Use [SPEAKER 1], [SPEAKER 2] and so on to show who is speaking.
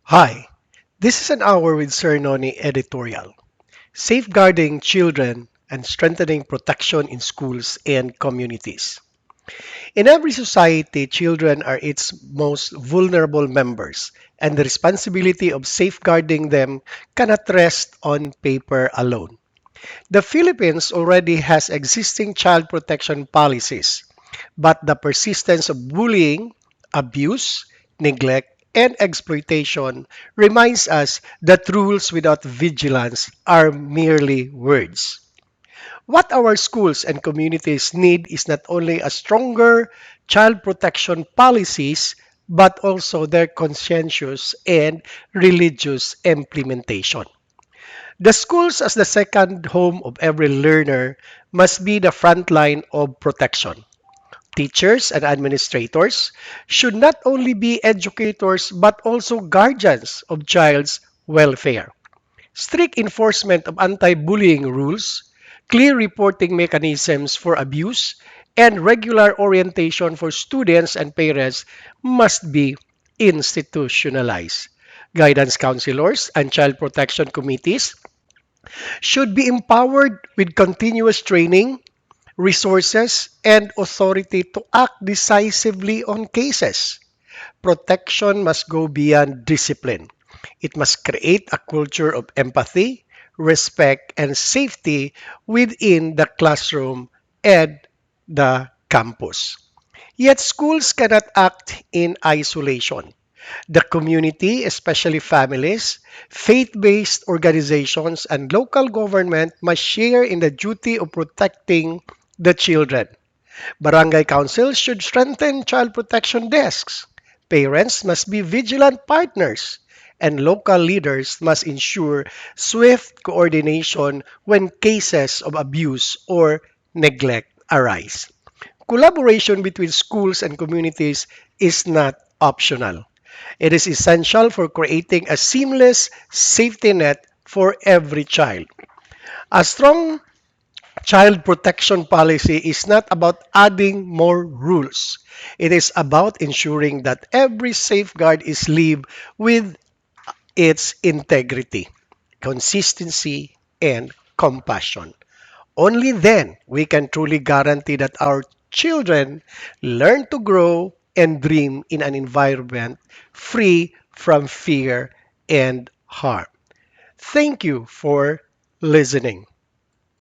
[SPEAKER 1] Hi, this is an hour with Sir Noni editorial. Safeguarding children and strengthening protection in schools and communities. In every society, children are its most vulnerable members, and the responsibility of safeguarding them cannot rest on paper alone. The Philippines already has existing child protection policies, but the persistence of bullying, abuse, neglect, and exploitation reminds us that rules without vigilance are merely words. What our schools and communities need is not only a stronger child protection policies, but also their conscientious and religious implementation. The schools, as the second home of every learner, must be the front line of protection. Teachers and administrators should not only be educators but also guardians of child's welfare. Strict enforcement of anti-bullying rules, clear reporting mechanisms for abuse, and regular orientation for students and parents must be institutionalized. Guidance counselors and child protection committees should be empowered with continuous training, resources, and authority to act decisively on cases. Protection must go beyond discipline. It must create a culture of empathy, respect, and safety within the classroom and the campus. Yet schools cannot act in isolation. The community, especially families, faith-based organizations, and local government must share in the duty of protecting the children. Barangay councils should strengthen child protection desks. Parents must be vigilant partners, and local leaders must ensure swift coordination when cases of abuse or neglect arise. Collaboration between schools and communities is not optional. It is essential for creating a seamless safety net for every child. A strong child protection policy is not about adding more rules. It is about ensuring that every safeguard is lived with its integrity, consistency, and compassion. Only then we can truly guarantee that our children learn to grow and dream in an environment free from fear and harm. Thank you for listening.